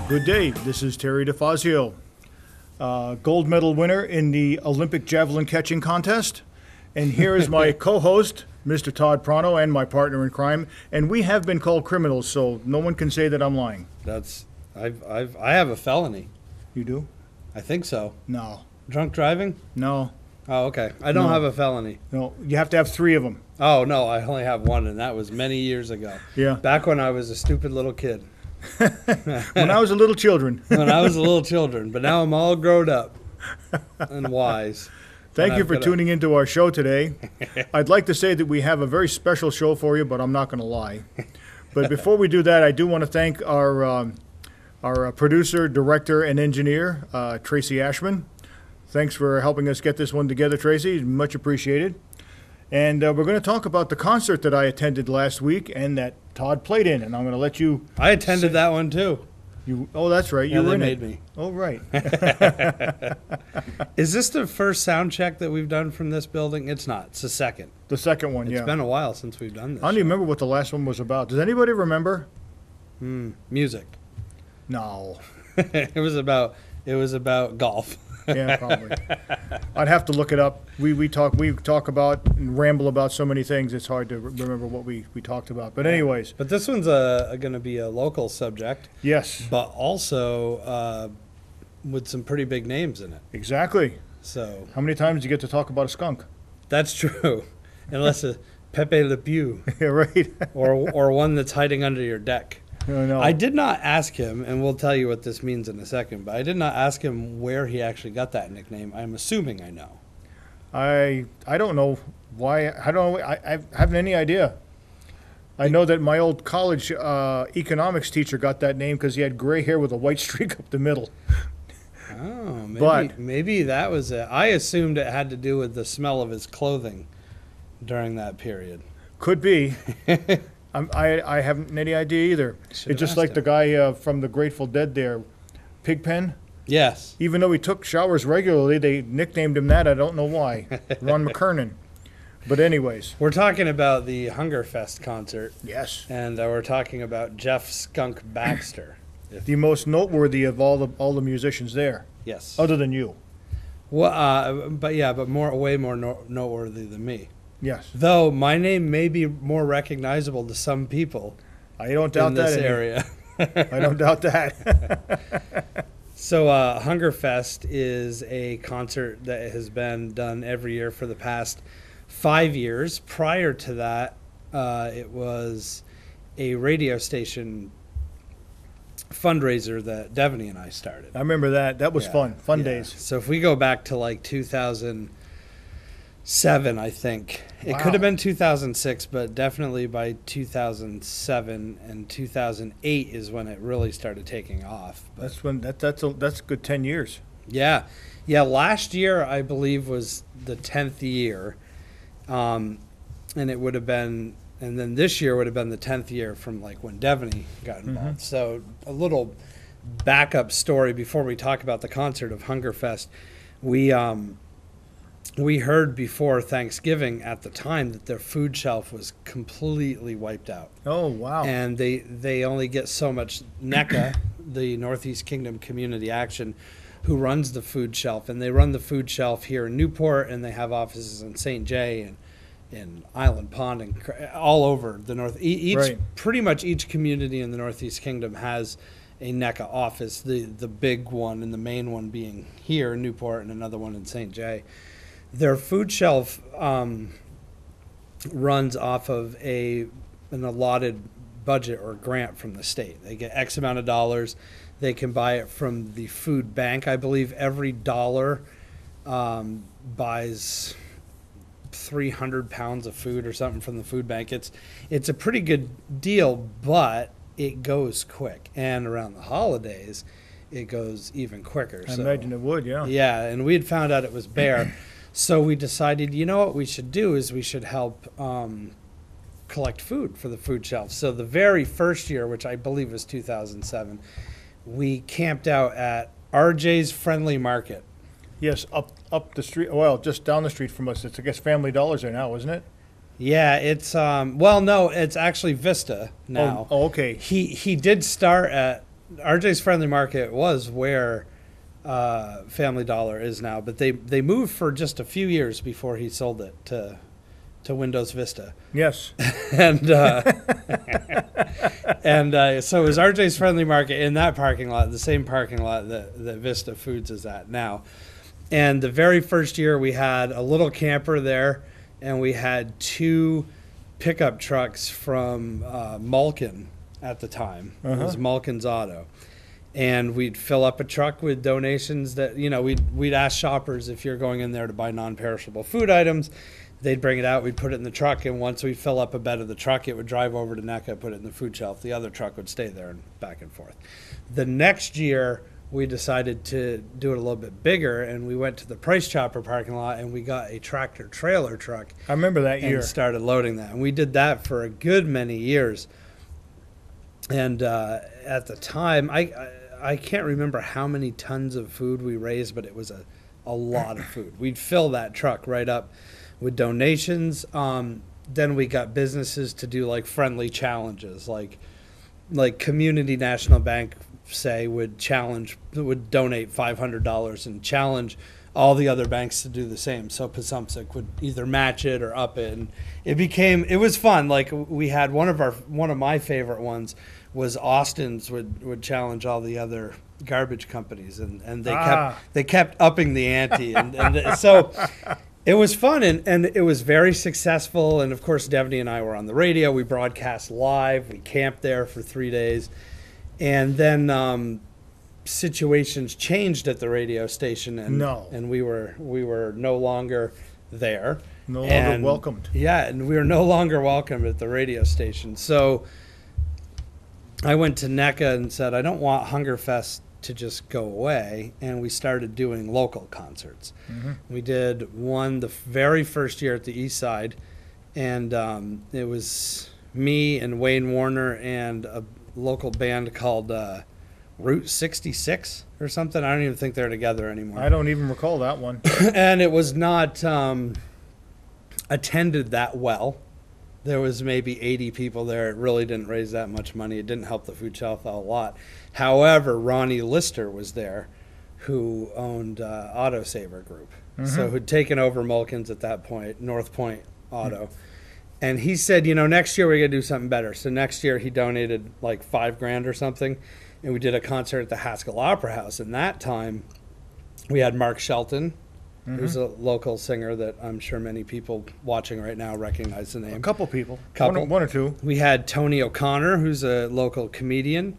Good day. This is Terry Difazio, gold medal winner in the Olympic javelin catching contest. And here is my co-host, Mr. Todd Pronto, and my partner in crime. And we have been called criminals, so no one can say that I'm lying. I have a felony. You do? I think so. No. Drunk driving? No. Oh, okay. I don't have a felony. No. You have to have 3 of them. Oh, no, I only have one, and that was many years ago. Yeah. Back when I was a stupid little kid. When I was a little children. When I was a little children, but now I'm all grown up and wise. Thank you for tuning into our show today. I'd like to say that we have a very special show for you, but I'm not going to lie. But before we do that, I do want to thank our producer, director, and engineer, Tracy Ashman. Thanks for helping us get this one together, Tracy. Much appreciated. And we're going to talk about the concert that I attended last week and that Todd played in. And I'm going to let you... I attended that one, too. Oh, that's right. You were in it. They made me. Oh, right. Is this the first sound check that we've done from this building? It's not. It's the second. The second one, yeah. It's been a while since we've done this. I don't even remember what the last one was about. Does anybody remember? Music. No. It was about golf. Yeah, probably. I'd have to look it up. We talk about and ramble about so many things. It's hard to remember what we talked about. But anyways. But this one's going to be a local subject. Yes. But also with some pretty big names in it. Exactly. So. How many times do you get to talk about a skunk? That's true. Unless it's Pepe Le Pew. Yeah, right. or one that's hiding under your deck. No. I did not ask him, and we'll tell you what this means in a second, but I did not ask him where he actually got that nickname. I'm assuming I know. I don't know why. I haven't any idea. I know that my old college economics teacher got that name because he had gray hair with a white streak up the middle. Oh, maybe that was it. I assumed it had to do with the smell of his clothing during that period. Could be. I haven't any idea either. It's just like the guy from the Grateful Dead there, Pigpen. Yes. Even though he took showers regularly, they nicknamed him that. I don't know why. Ron McKernan. But anyways. We're talking about the Hungerfest concert. Yes. And we're talking about Jeff Skunk Baxter. The most noteworthy of all the musicians there. Yes. Other than you. Well, but way more noteworthy than me. Yes. Though my name may be more recognizable to some people. I don't doubt that. In this area. I don't doubt that. So Hungerfest is a concert that has been done every year for the past 5 years. Prior to that, it was a radio station fundraiser that Devaney and I started. I remember that. That was fun. Fun days. So if we go back to like 2007, I think. Wow. It could have been 2006, but definitely by 2007 and 2008 is when it really started taking off. But that's a good 10 years. Yeah. Last year, I believe, was the 10th year, and it would have been, and then this year would have been the 10th year from like when Devaney got involved. Mm-hmm. So a little backup story before we talk about the concert of Hungerfest. We heard before Thanksgiving at the time that their food shelf was completely wiped out. Oh, wow. And they only get so much. NEKCA, the Northeast Kingdom Community Action, who runs the food shelf, and they run the food shelf here in Newport, and they have offices in St. Jay and in Island Pond and all over the North. Pretty much each community in the Northeast Kingdom has a NEKCA office, the big one and the main one being here in Newport and another one in St. Jay. Their food shelf runs off of an allotted budget or grant from the state. They get X amount of dollars. They can buy it from the food bank. I believe every dollar buys 300 pounds of food or something from the food bank. It's a pretty good deal, but it goes quick. And around the holidays, it goes even quicker. I imagine it would, yeah. Yeah, and we had found out it was bare. So we decided, you know what we should do is we should help collect food for the food shelf. So the very first year, which I believe was 2007, we camped out at RJ's Friendly Market. Yes, up the street. Well, just down the street from us. It's, I guess, Family Dollars there now, isn't it? Yeah, it's well, no, it's actually Vista now. Oh, okay. He did start at RJ's Friendly Market was where Family Dollar is now, but they moved for just a few years before he sold it to Windows Vista. Yes. And so it was RJ's Friendly Market in that parking lot, the same parking lot that Vista Foods is at now. And the very first year we had a little camper there, and we had 2 pickup trucks from Malkin at the time. It was Malkin's Auto. And we'd fill up a truck with donations that, we'd ask shoppers if you're going in there to buy non-perishable food items. They'd bring it out, we'd put it in the truck, and once we fill up a bed of the truck, it would drive over to NEKCA, put it in the food shelf. The other truck would stay there and back and forth. The next year, we decided to do it a little bit bigger, and we went to the Price Chopper parking lot, and we got a tractor-trailer truck. I remember that year. And started loading that. And we did that for a good many years. And at the time, I can't remember how many tons of food we raised, but it was a lot of food. We'd fill that truck right up with donations. Then we got businesses to do like friendly challenges, like Community National Bank, say, would donate $500 and challenge all the other banks to do the same. So Passumpsic would either match it or up it, and it was fun. Like we had one of my favorite ones was Austin's would challenge all the other garbage companies, and they kept upping the ante, and so it was fun, and it was very successful. And of course, Devney and I were on the radio. We broadcast live. We camped there for 3 days, and then situations changed at the radio station, and we were no longer there. No longer welcomed. Yeah, and we were no longer welcomed at the radio station. So I went to NEKCA and said, I don't want Hungerfest to just go away, and we started doing local concerts. We did one the very first year at the East Side, and it was me and Wayne Warner and a local band called Route 66 or something. I don't even think they're together anymore. I don't even recall that one. And it was not attended that well. There was maybe 80 people there. It really didn't raise that much money. It didn't help the food shelf a lot. However, Ronnie Lister was there, who owned Autosaver Group. So who'd taken over Mulkins at that point, North Point Auto. And he said, next year we're going to do something better. So next year he donated like $5,000 or something. And we did a concert at the Haskell Opera House. And that time we had Mark Shelton, who's a local singer that I'm sure many people watching right now recognize the name. A couple people. One or two. We had Tony O'Connor, who's a local comedian.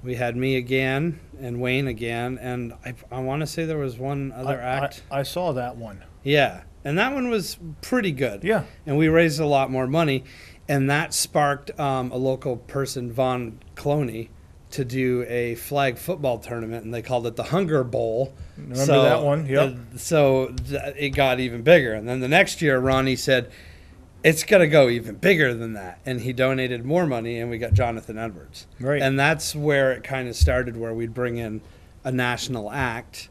We had me again and Wayne again. And I want to say there was one other act. I saw that one. Yeah. And that one was pretty good. Yeah. And we raised a lot more money. And that sparked a local person, Vaughn Cloney, to do a flag football tournament, and they called it the Hunger Bowl. Remember that one? Yep. So it got even bigger. And then the next year, Ronnie said, it's going to go even bigger than that. And he donated more money, and we got Jonathan Edwards. Right. And that's where it kind of started, where we'd bring in a national act.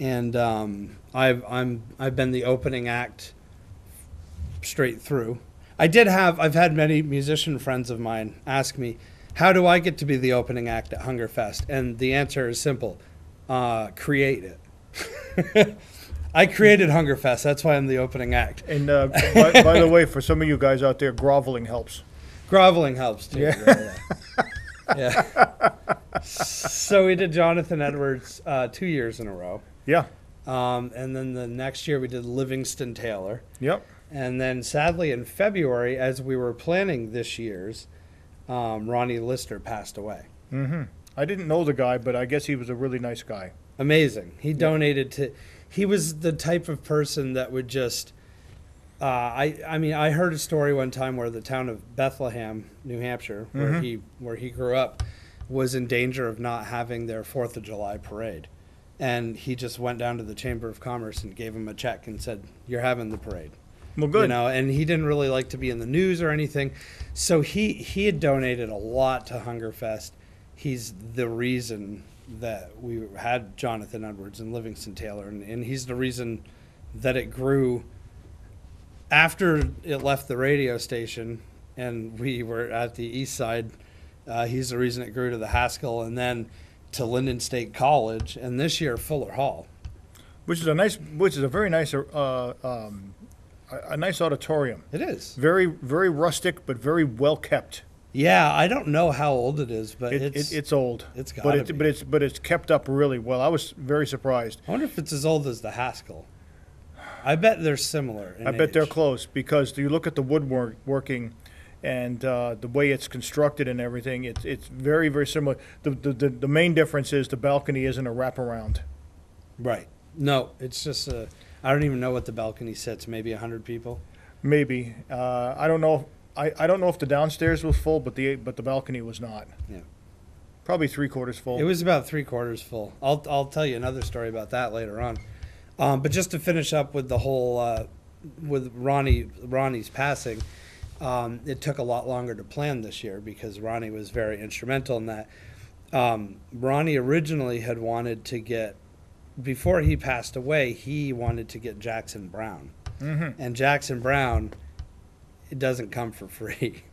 And I've been the opening act straight through. I've had many musician friends of mine ask me, how do I get to be the opening act at Hungerfest? And the answer is simple. Create it. I created Hungerfest. That's why I'm the opening act. And by the way, for some of you guys out there, groveling helps. Groveling helps, too. Yeah. Yeah. So we did Jonathan Edwards 2 years in a row. Yeah. And then the next year we did Livingston Taylor. Yep. And then sadly in February, as we were planning this year's, Ronnie Lister passed away. I didn't know the guy, but I guess he was a really nice guy. Amazing. He donated to. He was the type of person that would just. I heard a story one time where the town of Bethlehem, New Hampshire, where he grew up, was in danger of not having their 4th of July parade, and he just went down to the Chamber of Commerce and gave him a check and said, "You're having the parade." Well, good. And he didn't really like to be in the news or anything. So he had donated a lot to Hungerfest. He's the reason that we had Jonathan Edwards and Livingston Taylor, and he's the reason that it grew after it left the radio station and we were at the East Side. He's the reason it grew to the Haskell, and then to Linden State College, and this year Fuller Hall. Which is a very nice a nice auditorium. It is. Very, very rustic, but very well kept. Yeah, I don't know how old it is, but it's old. It's gotta be. But it's kept up really well. I was very surprised. I wonder if it's as old as the Haskell. I bet they're similar. I bet they're close, because you look at the woodworking and the way it's constructed and everything. It's very, very similar. The main difference is the balcony isn't a wraparound. Right. No, it's just a. I don't even know what the balcony sits. Maybe 100 people. Maybe. I don't know. I don't know if the downstairs was full, but the balcony was not. Yeah. Probably 3/4 full. It was about 3/4 full. I'll tell you another story about that later on. But just to finish up with the whole with Ronnie's passing, it took a lot longer to plan this year because Ronnie was very instrumental in that. Ronnie originally had wanted to get, before he passed away, he wanted to get Jackson Brown. Mm-hmm. And Jackson Brown, it doesn't come for free.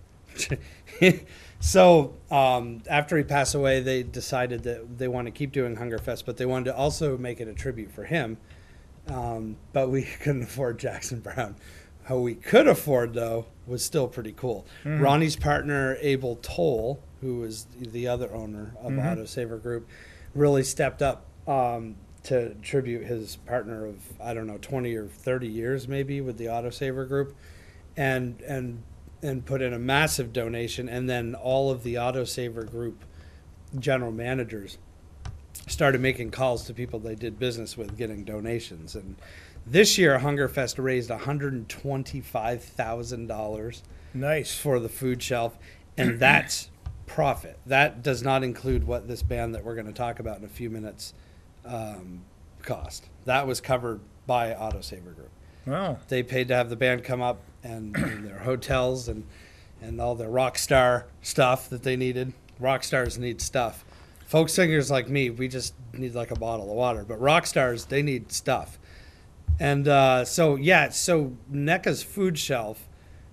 So after he passed away, they decided that they want to keep doing Hungerfest, but they wanted to also make it a tribute for him. But we couldn't afford Jackson Brown. How we could afford, though, was still pretty cool. Mm-hmm. Ronnie's partner, Abel Toll, who was the other owner of Autosaver Group, really stepped up to tribute his partner of, I don't know, 20 or 30 years maybe with the Autosaver Group, and put in a massive donation. And then all of the Autosaver Group general managers started making calls to people they did business with, getting donations. And this year, Hungerfest raised $125,000. Nice. For the food shelf, and that's profit. That does not include what this band that we're going to talk about in a few minutes cost. That was covered by Autosaver Group. Wow. They paid to have the band come up and their hotels and all their rock star stuff that they needed. Rock stars need stuff. Folk singers like me, we just need like a bottle of water. But rock stars, they need stuff. And so NEKCA's food shelf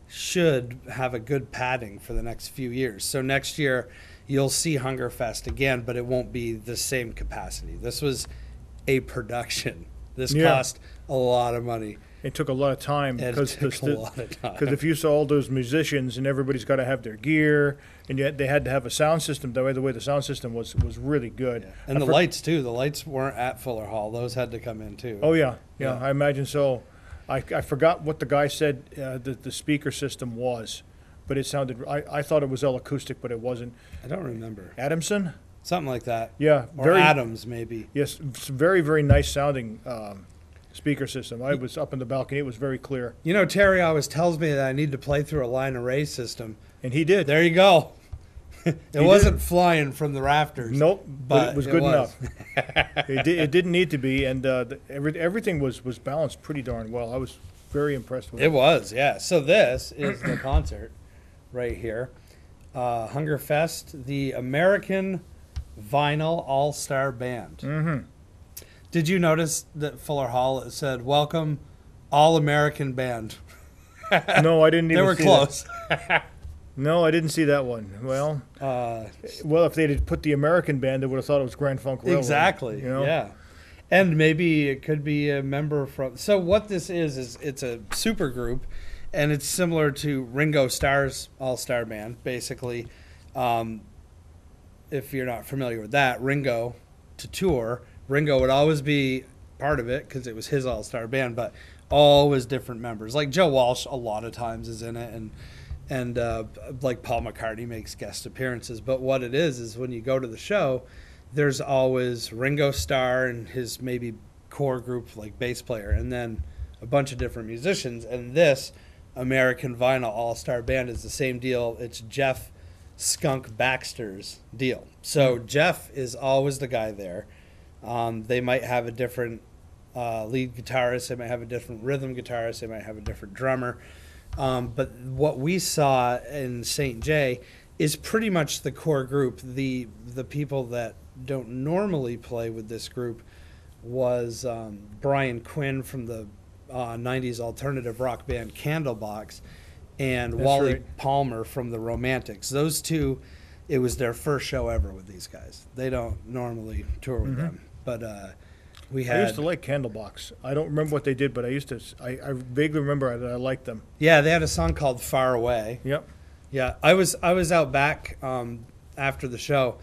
should have a good padding for the next few years. So next year, you'll see Hungerfest again, but it won't be the same capacity. This was a production. This cost a lot of money. It took a lot of time because if you saw all those musicians and everybody's got to have their gear, and yet they had to have a sound system. The way the sound system was really good. Yeah. And the lights too. The lights weren't at Fuller Hall; those had to come in too. Oh yeah. I imagine so. I forgot what the guy said the speaker system was, but it sounded. I thought it was all acoustic, but it wasn't. I don't remember. Adamson. Something like that. Yeah. Or Adams maybe. Yes, very, very nice sounding speaker system. I was up in the balcony. It was very clear. You know, Terry always tells me that I need to play through a line array system. And he did. There you go. It wasn't flying from the rafters. Nope, but it was good enough. It didn't need to be, and everything was balanced pretty darn well. I was very impressed with it. It was, yeah. So this is the concert right here. Hungerfest, the American Vinyl All-Star Band. Mm-hmm. Did you notice that Fuller Hall said, "Welcome, All-American Band"? No, I didn't even see that. They were close. No, I didn't see that one. Well, if they had put the American band, they would have thought it was Grand Funk Railroad. Exactly, you know? Yeah. And maybe it could be a member from... So what this is it's a super group, and it's similar to Ringo Starr's All-Star Band, basically. If you're not familiar with that, Ringo, to tour, Ringo would always be part of it because it was his All-Star Band, but always different members. Like Joe Walsh a lot of times is in it, and like Paul McCartney makes guest appearances. But what it is when you go to the show, there's always Ringo Starr and his maybe core group, like bass player, and then a bunch of different musicians. And this American Vinyl All-Star Band is the same deal. It's Jeff Skunk Baxter's deal. So Jeff is always the guy there. They might have a different lead guitarist. They might have a different rhythm guitarist. They might have a different drummer. But what we saw in St. J is pretty much the core group. The people that don't normally play with this group was Brian Quinn from the 90s alternative rock band Candlebox and Wally Palmer from the Romantics. Those two it was their first show ever with these guys. They don't normally tour with them, but we had. I used to like Candlebox. I don't remember what they did, but I used to. I vaguely remember that I liked them. Yeah, they had a song called "Far Away." Yep. Yeah, I was out back after the show,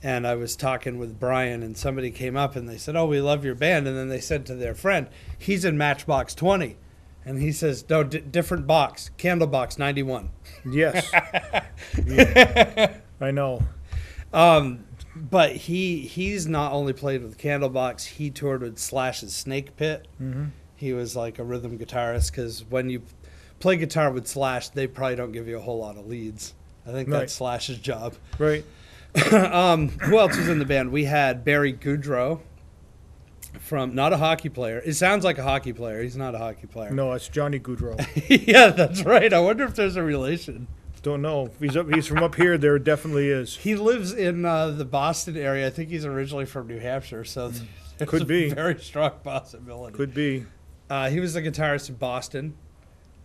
and I was talking with Brian, and somebody came up and they said, "Oh, we love your band," and then they said to their friend, "He's in Matchbox 20," and he says, "No, different box, Candlebox 91." Yes. Yeah. I know. But he's not only played with Candlebox, he toured with Slash's Snake Pit. Mm-hmm. He was like a rhythm guitarist, because when you play guitar with Slash, they probably don't give you a whole lot of leads. I think Right. that's Slash's job. Right. Who else was in the band? We had Barry Goudreau, not a hockey player. It sounds like a hockey player. He's not a hockey player. No, it's Johnny Goudreau. Yeah, that's right. I wonder if there's a relation. Don't know. If he's from up here, there definitely is. He lives in the Boston area. I think he's originally from New Hampshire, so there's Could be. a very strong possibility. Could be. He was the guitarist in Boston,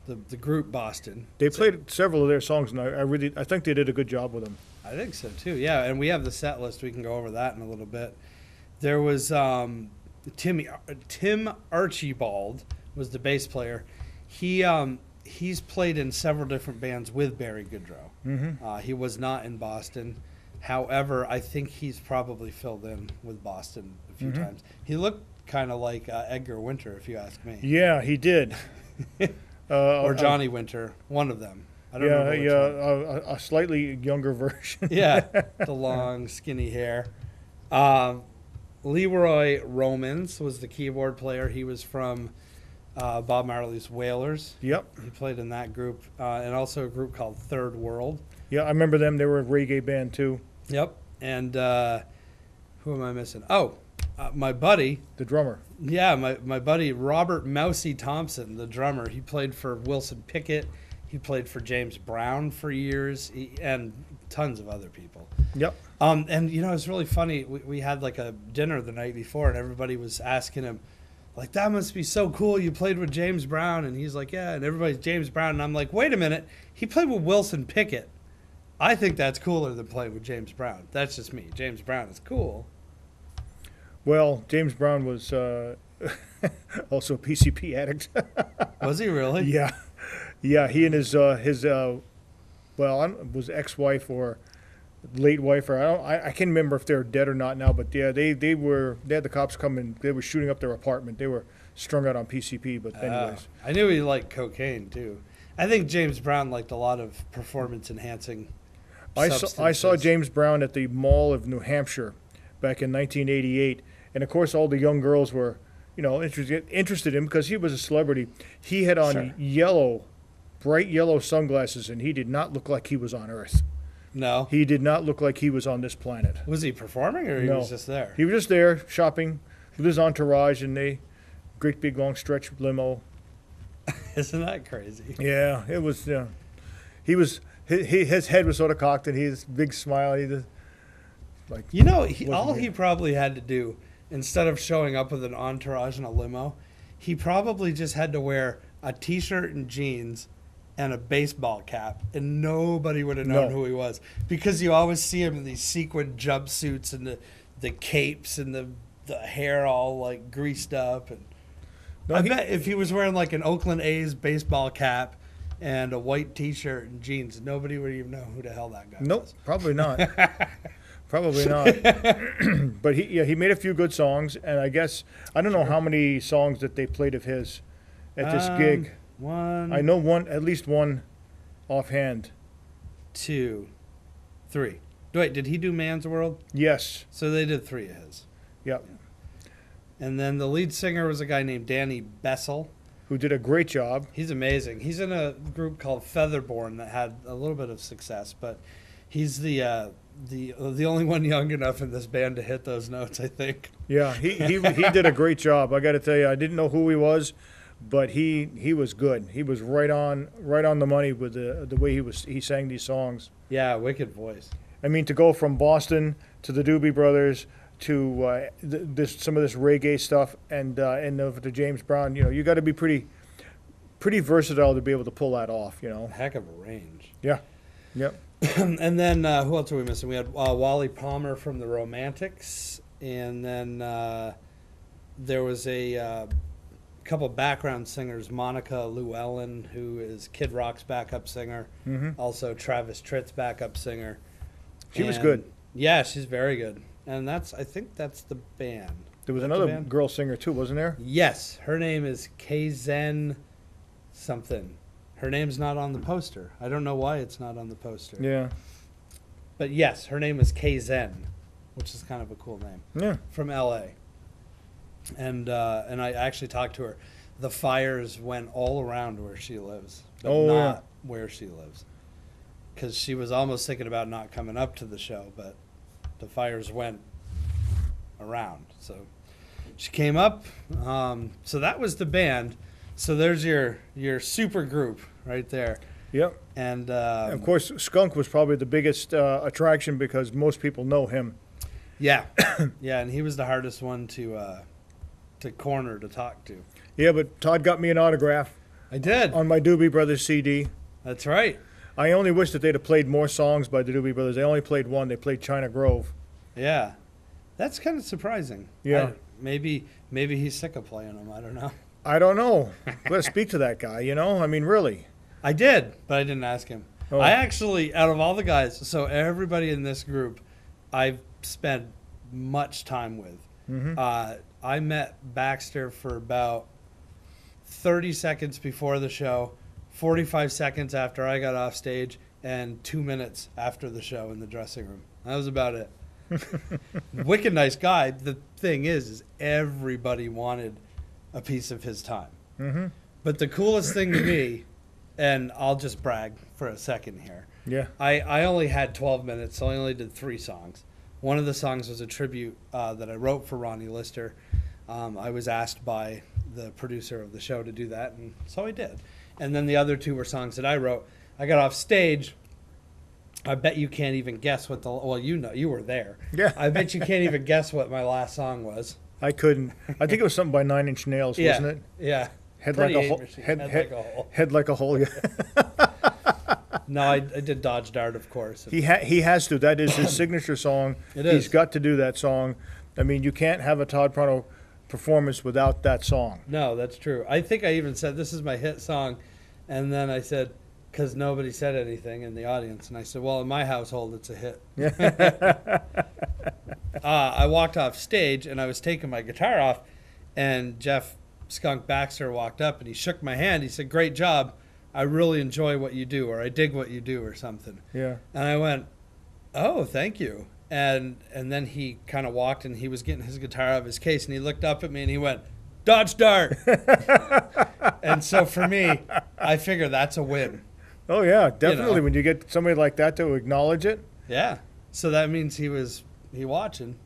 the group Boston. They played several of their songs, and I think they did a good job with them. I think so too. Yeah, and we have the set list. We can go over that in a little bit. There was Tim Archibald was the bass player. He's played in several different bands with Barry Goudreau. Mm-hmm. He was not in Boston. However, I think he's probably filled in with Boston a few times. He looked kind of like Edgar Winter, if you ask me. Yeah, he did. Or Johnny Winter, one of them. I don't know which one. a slightly younger version. Yeah, the long, skinny hair. Leroy Romans was the keyboard player. He was from Bob Marley's Wailers. Yep. He played in that group, and also a group called Third World. Yeah, I remember them. They were a reggae band, too. Yep. And who am I missing? Oh, my buddy. The drummer. Yeah, my buddy Robert Mousy Thompson, the drummer. He played for Wilson Pickett. He played for James Brown for years, and tons of other people. Yep. And, it's really funny. We had like a dinner the night before, and everybody was asking him, like, that must be so cool. You played with James Brown. And he's like, yeah. And everybody's James Brown. And I'm like, wait a minute. He played with Wilson Pickett. I think that's cooler than playing with James Brown. That's just me. James Brown is cool. Well, James Brown was also a PCP addict. Was he really? Yeah. Yeah, he and his was ex-wife or late wife, or I can't remember if they're dead or not now, but yeah, they had the cops come and they were shooting up their apartment. They were strung out on PCP, but anyways. I knew he liked cocaine too. I think James Brown liked a lot of performance enhancing substances. I saw James Brown at the Mall of New Hampshire back in 1988, and of course all the young girls were, interested in him because he was a celebrity. He had on bright yellow sunglasses, and he did not look like he was on Earth. No. He did not look like he was on this planet. Was he performing, or he was just there? He was just there shopping with his entourage in a great big long stretch limo. Isn't that crazy? Yeah, it was. He was. His head was sort of cocked, and his big smile. He just like he probably had to do, instead of showing up with an entourage in a limo, he probably just had to wear a T-shirt and jeans and a baseball cap, and nobody would have known who he was, because you always see him in these sequin jumpsuits and the capes and the hair all like greased up. And I bet if he was wearing like an Oakland A's baseball cap and a white T-shirt and jeans, nobody would even know who the hell that guy was. Probably not. Probably not. But he made a few good songs, and I guess I don't know how many songs that they played of his at this gig. I know at least one offhand. 2, 3. Wait, did he do Man's World? Yes. So they did 3 of his. Yep. And then the lead singer was a guy named Danny Bessel, who did a great job. He's amazing. He's in a group called Featherborn that had a little bit of success, but he's the only one young enough in this band to hit those notes, I think. Yeah, he did a great job. I got to tell you, I didn't know who he was, but he was good. He was right on the money with the way he sang these songs. Yeah, wicked voice. I mean, to go from Boston to the Doobie Brothers to some of this reggae stuff and to James Brown, you got to be pretty versatile to be able to pull that off. Heck of a range. Yeah. Yep. And then who else are we missing? We had Wally Palmer from the Romantics, and then there was a couple background singers, Monica Llewellyn, who is Kid Rock's backup singer, also Travis Tritt's backup singer. She was good. Yeah, she's very good. And I think that's the band. There was another girl singer too, wasn't there? Yes, her name is Kzen something. Her name's not on the poster. I don't know why it's not on the poster. Yeah. But yes, her name is Kzen, which is kind of a cool name. Yeah. From L.A. And I actually talked to her. The fires went all around where she lives, but not where she lives. Because she was almost thinking about not coming up to the show, but the fires went around. So she came up. So that was the band. So there's your super group right there. Yep. And of course, Skunk was probably the biggest attraction because most people know him. Yeah, yeah, and he was the hardest one to corner to talk to. Yeah, but Todd got me an autograph. I did on my Doobie Brothers CD. That's right. I only wish that they'd have played more songs by the Doobie Brothers. They only played one. They played China Grove. Yeah, that's kind of surprising. Yeah, maybe he's sick of playing them. I don't know. I don't know. Let's speak to that guy. You know, I mean, really. I did, but I didn't ask him. Oh. I actually, out of all the guys, so everybody in this group, I've spent much time with. I met Baxter for about 30 seconds before the show, 45 seconds after I got off stage, and 2 minutes after the show in the dressing room. That was about it. Wicked nice guy. The thing is everybody wanted a piece of his time. But the coolest thing to me, and I'll just brag for a second here. Yeah. I only had 12 minutes, so I only did 3 songs. One of the songs was a tribute that I wrote for Ronnie Lister. I was asked by the producer of the show to do that, and so I did. And then the other 2 were songs that I wrote. I got off stage. I bet you can't even guess what you were there. Yeah. I bet you can't even guess what my last song was. I couldn't. I think it was something by 9 Inch Nails, wasn't it? Yeah. Head like a hole. Head like a hole. Yeah. No, I did Dodge Dart, of course. He has to. That is his signature song. It is. He's got to do that song. I mean, you can't have a Todd Pronto performance without that song. No, that's true. I think I even said, this is my hit song. And then I said, because nobody said anything in the audience. And I said, well, in my household, it's a hit. I walked off stage, and I was taking my guitar off. And Jeff Skunk Baxter walked up, and he shook my hand. He said, great job. I really enjoy what you do, or I dig what you do, or something. Yeah. And I went, oh, thank you. And then he kind of walked, and he was getting his guitar out of his case, and he looked up at me, and he went, Dodge Dart. And so for me, I figure that's a win. Oh, yeah, definitely. You know? When you get somebody like that to acknowledge it. Yeah. So that means he watching,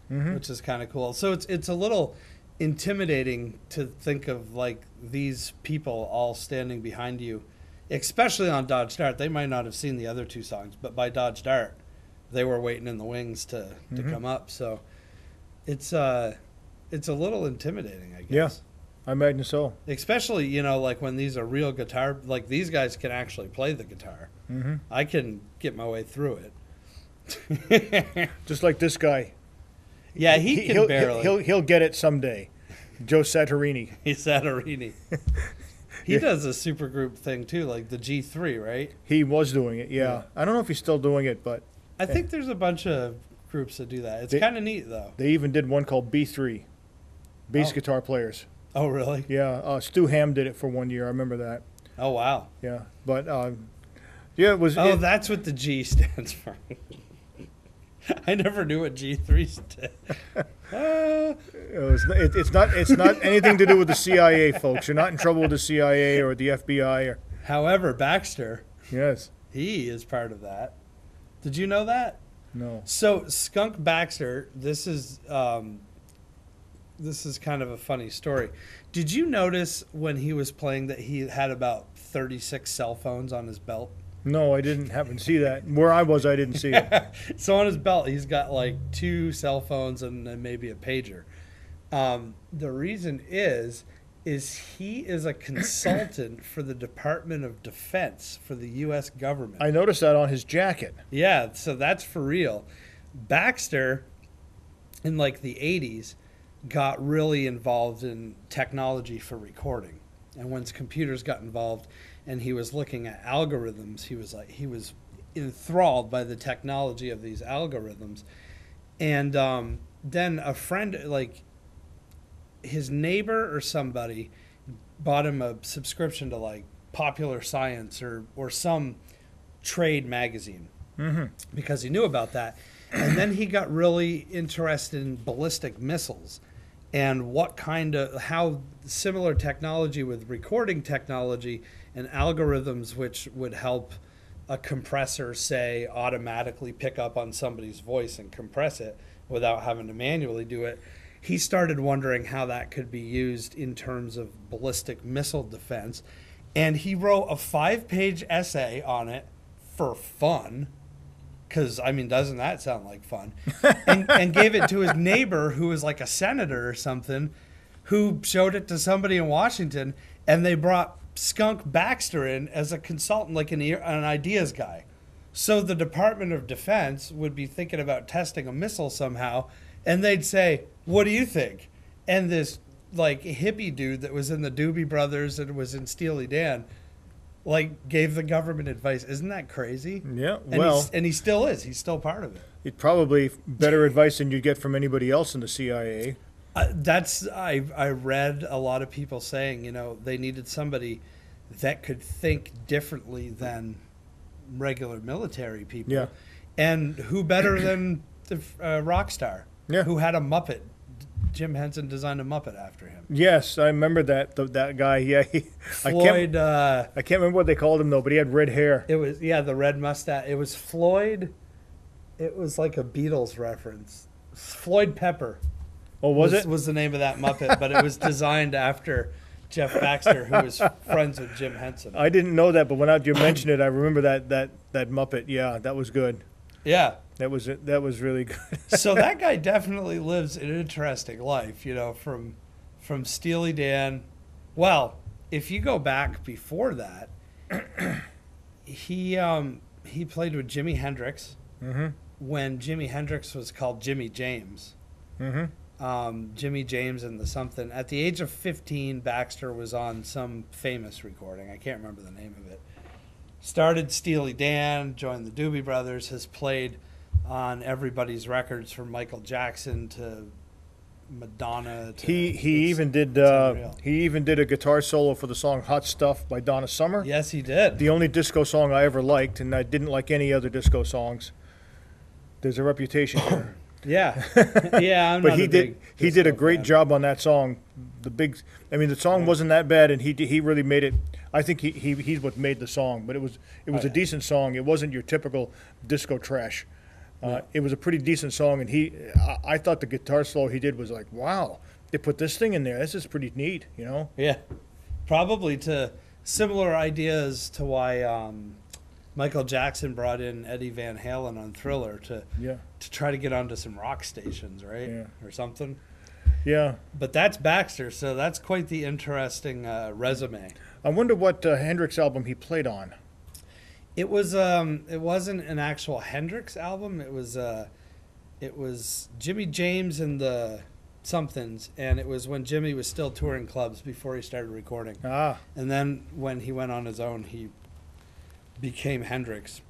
which is kind of cool. So it's a little intimidating to think of like these people all standing behind you, especially on Dodge Dart. They might not have seen the other 2 songs, but by Dodge Dart, they were waiting in the wings to come up. So it's a little intimidating, I guess. Yeah, I imagine so. Especially, like when these are real guitar, like these guys can actually play the guitar. I can get my way through it. Just like this guy. Yeah, he'll barely. He'll get it someday. Joe Satarini. Satarini. He does a supergroup thing too, like the G3, right? He was doing it, yeah. I don't know if he's still doing it, but I think there's a bunch of groups that do that. It's kind of neat, though. They even did one called B3, bass guitar players. Oh, really? Yeah, Stu Ham did it for 1 year. I remember that. Oh, wow. Yeah, but yeah, it was. Oh, that's what the G stands for. I never knew what G3 stood. It's not anything to do with the CIA, folks. You're not in trouble with the CIA or the FBI. However, Baxter, yes, he is part of that. Did you know that? No. So Skunk Baxter, this is kind of a funny story. Did you notice when he was playing that he had about 36 cell phones on his belt? No, I didn't happen to see that. Where I was, I didn't see it. So on his belt, he's got like 2 cell phones and then maybe a pager. The reason is is he is a consultant for the Department of Defense for the U.S. government. I noticed that on his jacket. Yeah, so that's for real. Baxter, in like the 80s, got really involved in technology for recording. And once computers got involved and he was looking at algorithms, he was enthralled by the technology of these algorithms. And then a friend, like his neighbor or somebody, bought him a subscription to like Popular Science or some trade magazine because he knew about that. And then he got really interested in ballistic missiles and how similar technology with recording technology and algorithms which would help a compressor, say, automatically pick up on somebody's voice and compress it without having to manually do it. He started wondering how that could be used in terms of ballistic missile defense. And he wrote a 5-page essay on it for fun. Because, I mean, doesn't that sound like fun? And gave it to his neighbor, who was like a senator or something, who showed it to somebody in Washington. And they brought Skunk Baxter in as a consultant, like an ideas guy. So the Department of Defense would be thinking about testing a missile somehow. And they'd say, what do you think? And this like hippie dude that was in the Doobie Brothers and was in Steely Dan, like gave the government advice. Isn't that crazy? Yeah, and he still is. He's still part of it. It's probably better advice than you get from anybody else in the CIA. I read a lot of people saying, they needed somebody that could think differently than regular military people. Yeah. And who better than the rock star? Yeah. Who had a Muppet. Jim Henson designed a Muppet after him. Yes, I remember that guy. Yeah, Floyd. I can't remember what they called him though, but he had red hair. It was the red mustache. It was Floyd. It was like a Beatles reference. Floyd Pepper. Oh, was it? Was the name of that Muppet, but it was designed after Jeff Baxter, who was friends with Jim Henson. I didn't know that, but when you mentioned it, I remember that Muppet. Yeah, that was good. Yeah. That was really good. So that guy definitely lives an interesting life, from Steely Dan. Well, if you go back before that, he played with Jimi Hendrix when Jimi Hendrix was called Jimmy James. Jimmy James and the something. At the age of 15, Baxter was on some famous recording. I can't remember the name of it. Started Steely Dan, joined the Doobie Brothers, has played on everybody's records from Michael Jackson to Madonna. He even did a guitar solo for the song "Hot Stuff" by Donna Summer. Yes, he did. The only disco song I ever liked, and I didn't like any other disco songs. There's a reputation here. Yeah, yeah. But he did a great job on that song. The song wasn't that bad, and he really made it. I think he's what made the song, but it was a decent song. It wasn't your typical disco trash. It was a pretty decent song, and I thought the guitar solo he did was like, wow, they put this thing in there. This is pretty neat, Yeah, probably to similar ideas to why Michael Jackson brought in Eddie Van Halen on Thriller to try to get onto some rock stations, right? Yeah. Or something. Yeah. But that's Baxter, so that's quite the interesting resume. I wonder what Hendrix album he played on. It wasn't an actual Hendrix album. It was Jimmy James and the somethings, and it was when Jimmy was still touring clubs before he started recording. And then when he went on his own, he became Hendrix.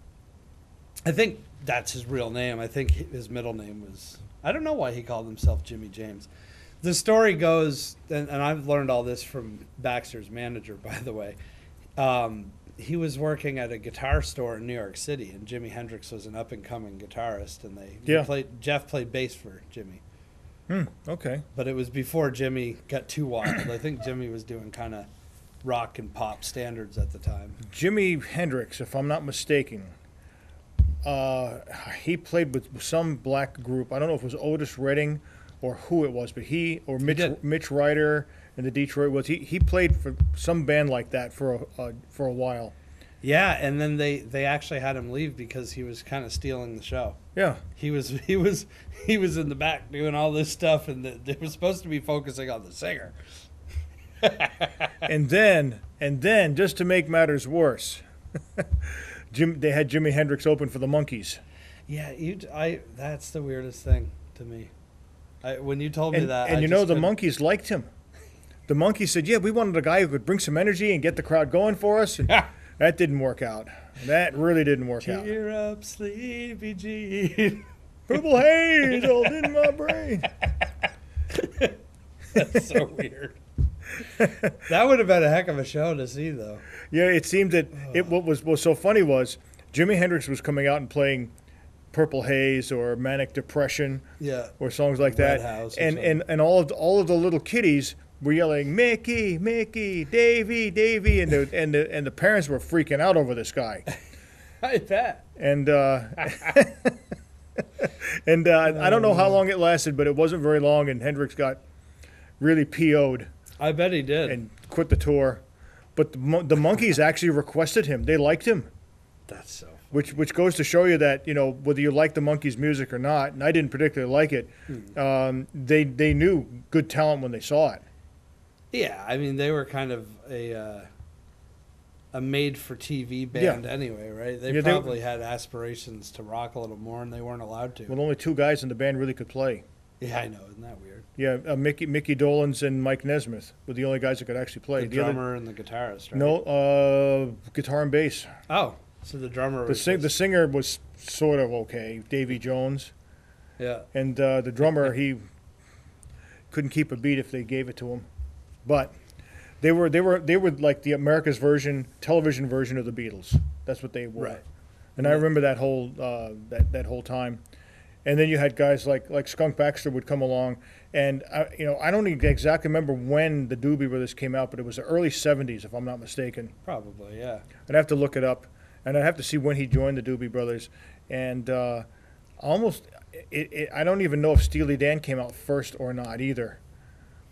I think that's his real name. I think his middle name was, I don't know why he called himself Jimmy James. The story goes, and I've learned all this from Baxter's manager, by the way. He was working at a guitar store in New York City, and Jimi Hendrix was an up-and-coming guitarist, and Jeff played bass for Jimmy. Okay. But it was before Jimmy got too wild. I think Jimmy was doing kind of rock and pop standards at the time. Jimi Hendrix, if I'm not mistaken, he played with some black group. I don't know if it was Otis Redding or who it was, but Mitch Ryder in the Detroit Woods. He played for some band like that for a while. Yeah, and then they actually had him leave because he was kind of stealing the show. Yeah, he was in the back doing all this stuff, and they were supposed to be focusing on the singer. And then, just to make matters worse, they had Jimi Hendrix open for the Monkees. Yeah, that's the weirdest thing to me. When you told me that, and the Monkees liked him. The Monkees said, "Yeah, we wanted a guy who could bring some energy and get the crowd going for us." And that didn't work out. That really didn't work out. Cheer up, Sleepy Gene. Purple haze all in my brain. That's so weird. That would have been a heck of a show to see, though. Yeah, it seemed that what was so funny was Jimi Hendrix was coming out and playing Purple Haze or Manic Depression, or songs like Red that, House and all of the little kiddies were yelling Mickey, Mickey, Davy, Davy, and the parents were freaking out over this guy. I bet. And I don't know how long it lasted, but it wasn't very long, and Hendrix got really PO'd. I bet he did. And quit the tour. But the Monkees actually requested him. They liked him. That's so funny. Which goes to show you that, whether you like the Monkees' music or not, and I didn't particularly like it, they knew good talent when they saw it. Yeah, I mean, they were kind of a made-for-TV band anyway, right? They probably had aspirations to rock a little more, and they weren't allowed to. Well, only two guys in the band really could play. Yeah, I know. Isn't that weird? Yeah, Mickey Dolenz and Mike Nesmith were the only guys that could actually play. The drummer and the guitarist, right? No, guitar and bass. Oh, so the drummer was... The singer was sort of okay, Davy Jones. Yeah. And the drummer, he couldn't keep a beat if they gave it to him. But they were like the America's television version of the Beatles. That's what they were. Right. And I remember that whole that whole time. And then you had guys like Skunk Baxter would come along, and I don't exactly remember when the Doobie Brothers came out, but it was the early '70s, if I'm not mistaken. Probably, yeah. I'd have to look it up, and I'd have to see when he joined the Doobie Brothers. And I don't even know if Steely Dan came out first or not either.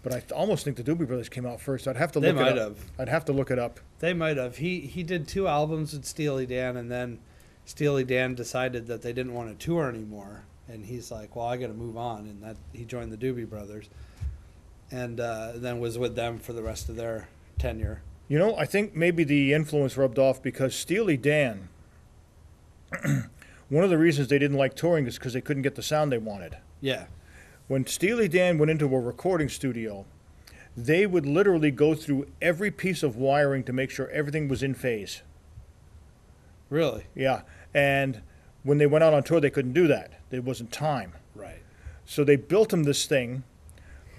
But I almost think the Doobie Brothers came out first. I'd have to look it up. They might have. I'd have to look it up. They might have. He did 2 albums with Steely Dan, and then Steely Dan decided that they didn't want to tour anymore. And he's like, well, I got to move on. And that he joined the Doobie Brothers and then was with them for the rest of their tenure. I think maybe the influence rubbed off because Steely Dan, one of the reasons they didn't like touring is because they couldn't get the sound they wanted. Yeah. When Steely Dan went into a recording studio, they would literally go through every piece of wiring to make sure everything was in phase. Really? Yeah. And when they went out on tour, they couldn't do that. There wasn't time. Right. So they built him this thing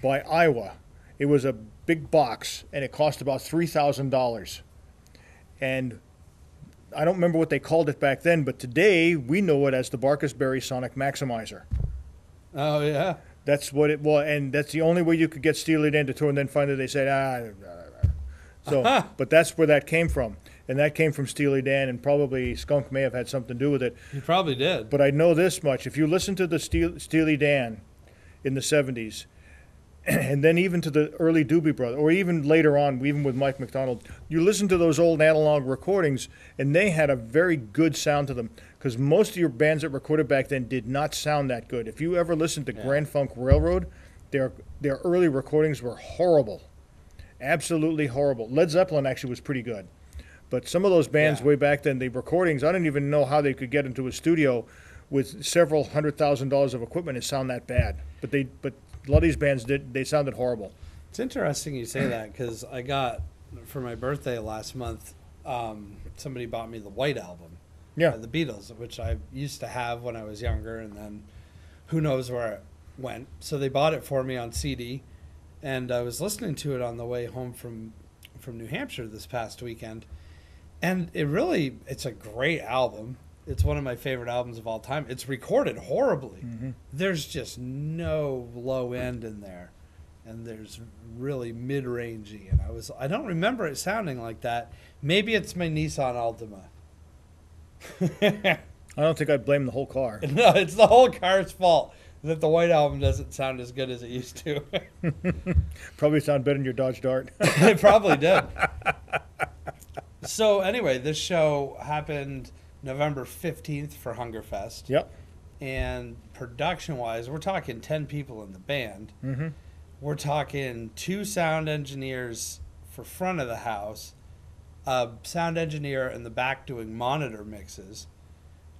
by Iowa. It was a big box, and it cost about $3,000. And I don't remember what they called it back then, but today we know it as the Barkus-Berry Sonic Maximizer. Oh, yeah? That's what it was, and that's the only way you could get Steely Dan to tour, and then finally they said, So, but that's where that came from. And that came from Steely Dan, and probably Skunk may have had something to do with it. He probably did. But I know this much. If you listen to the Steely Dan in the 70s, and then even to the early Doobie Brothers, or even later on, even with Mike McDonald, you listen to those old analog recordings, and they had a very good sound to them, because most of your bands that recorded back then did not sound that good. If you ever listened to Grand Funk Railroad, their early recordings were horrible. Absolutely horrible. Led Zeppelin actually was pretty good. But some of those bands way back then, the recordings, I didn't even know how they could get into a studio with several $100,000 of equipment and sound that bad. But a lot of these bands they sounded horrible. It's interesting you say that because I got, for my birthday last month, somebody bought me the White Album. Yeah. The Beatles, which I used to have when I was younger, and then who knows where it went. So they bought it for me on CD, and I was listening to it on the way home from New Hampshire this past weekend. And it's a great album. It's one of my favorite albums of all time. It's recorded horribly. Mm-hmm. There's just no low end in there. And there's really mid-rangey. And I don't remember it sounding like that. Maybe it's my Nissan Altima. I don't think I'd blame the whole car. No, it's the whole car's fault that the White Album doesn't sound as good as it used to. Probably sound better than your Dodge Dart. It probably did. So anyway, this show happened November 15th for Hungerfest. Yep. And production-wise, we're talking 10 people in the band. Mm-hmm. we're talking 2 sound engineers for front of the house, a sound engineer in the back doing monitor mixes,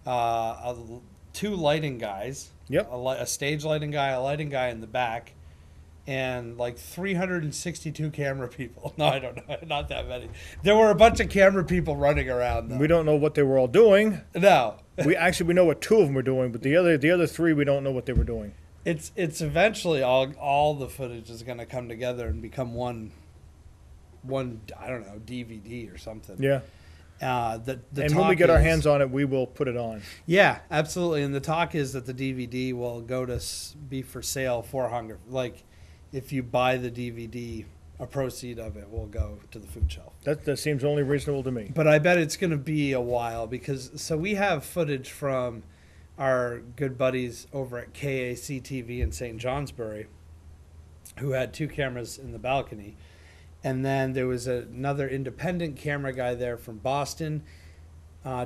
2 lighting guys, Yep. a stage lighting guy, a lighting guy in the back, and like 362 camera people. No, I don't know, not that many. There were a bunch of camera people running around, though. We don't know what they were all doing. No. We know what 2 of them were doing, but the other 3 we don't know what they were doing. It's eventually all the footage is going to come together and become one I don't know, DVD or something. Yeah. And when we get our hands on it, we will put it on. Yeah, absolutely. And the talk is that the DVD will go to be for sale for Hunger. Like, if you buy the DVD, a proceed of it will go to the food shelf. That seems only reasonable to me. But I bet it's going to be a while because we have footage from our good buddies over at KAC-TV in St. Johnsbury who had 2 cameras in the balcony. And then there was another independent camera guy there from Boston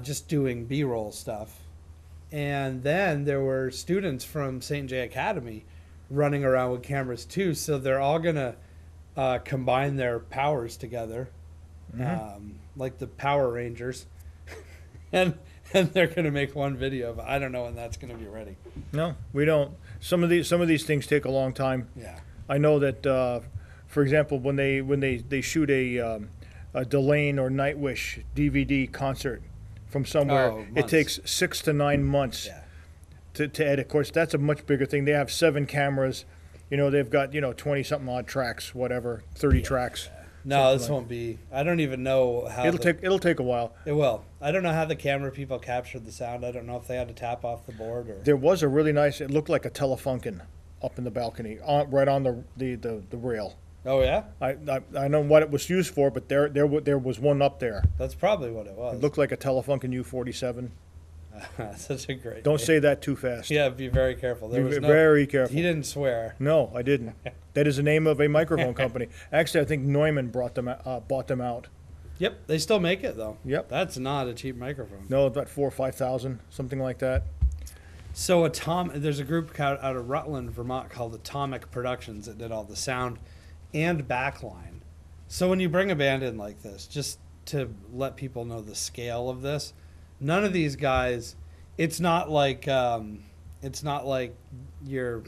just doing B-roll stuff. And then there were students from St. J Academy running around with cameras too. So they're all going to combine their powers together, like the Power Rangers. and they're going to make one video of it. I don't know when that's going to be ready. No, we don't. Some of these things take a long time. Yeah. I know that, for example, when they shoot a Delane or Nightwish DVD concert from somewhere, it takes 6 to 9 months to edit. Of course, that's a much bigger thing. They have 7 cameras. They've got 20-something odd tracks, whatever, 30 tracks. No, this won't be. I don't even know how. It'll take a while. It will. I don't know how the camera people captured the sound. I don't know if they had to tap off the board or. There was a really nice. It looked like a Telefunken up in the balcony, right on the rail. Oh yeah. I know what it was used for, but there was one up there. That's probably what it was. It looked like a Telefunken U-47. Such a great. Don't name. say that too fast. Yeah, be very careful. There was very careful. He didn't swear. No, I didn't. That is the name of a microphone company. Actually, I think Neumann bought them out. Yep, they still make it though. Yep. That's not a cheap microphone. No, about $4,000 or $5,000, something like that. So there's a group out of Rutland, Vermont called Atomic Productions that did all the sound and backline. So when you bring a band in like this, just to let people know the scale of this, none of these guys, it's not like your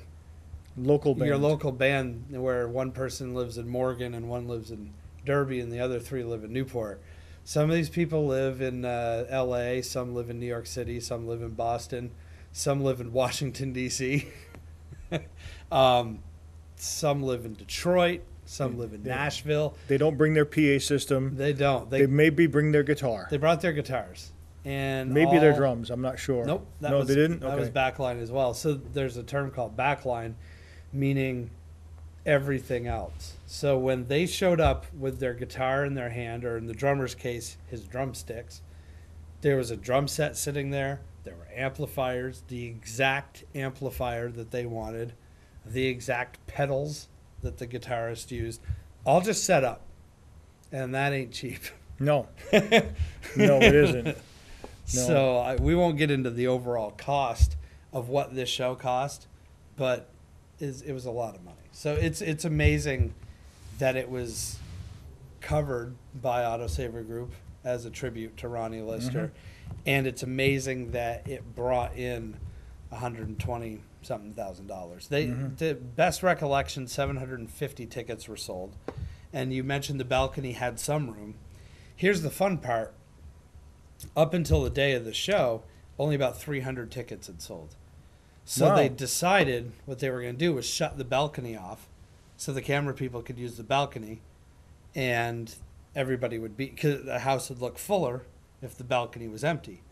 local band where one person lives in Morgan and one lives in Derby and the other 3 live in Newport. Some of these people live in LA, some live in New York City, some live in Boston, some live in Washington D.C. Some live in Detroit, some live in Nashville. They don't bring their PA system. They don't. They maybe bring their guitar. They brought their guitars. And maybe their drums. I'm not sure. Nope. They didn't? That was backline as well. So there's a term called backline, meaning everything else. So when they showed up with their guitar in their hand, or in the drummer's case, his drumsticks, there was a drum set sitting there. There were amplifiers, the exact amplifier that they wanted, the exact pedals that the guitarist used, all just set up. And that ain't cheap. No. No, it isn't. No. So we won't get into the overall cost of what this show cost, but it was a lot of money. So it's amazing that it was covered by Autosaver Group as a tribute to Ronnie Lister, and it's amazing that it brought in $120-something thousand. The best recollection, 750 tickets were sold, and you mentioned the balcony had some room. Here's the fun part. Up until the day of the show, only about 300 tickets had sold. So they decided what they were going to do was shut the balcony off so the camera people could use the balcony, and everybody would be, because the house would look fuller if the balcony was empty.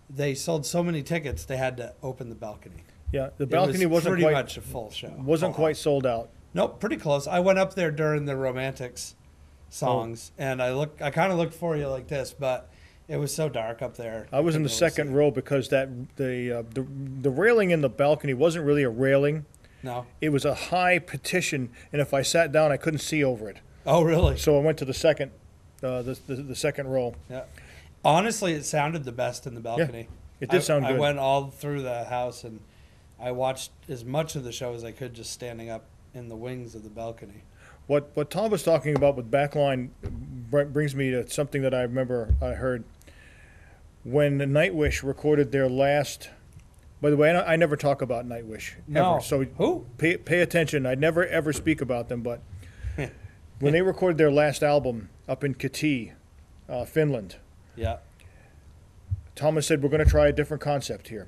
They sold so many tickets, they had to open the balcony. Yeah, the balcony wasn't pretty much a full show. Wasn't quite sold out. Nope, pretty close. I went up there during the Romantics songs, and I kind of looked for you like this, but it was so dark up there. I was in the second row because the railing in the balcony wasn't really a railing. No. It was a high petition, and if I sat down, I couldn't see over it. Oh, really? So I went to the second, the second row. Yeah. Honestly, it sounded the best in the balcony. Yeah, it did sound good. I went all through the house, and I watched as much of the show as I could just standing up in the wings of the balcony. What Tom was talking about with backline brings me to something that I remember I heard when Nightwish recorded their last. By the way, I never talk about Nightwish No. ever, so Who? pay attention. I never ever speak about them, but when they recorded their last album up in Kati, Finland, Yeah. Thomas said, we're going to try a different concept here.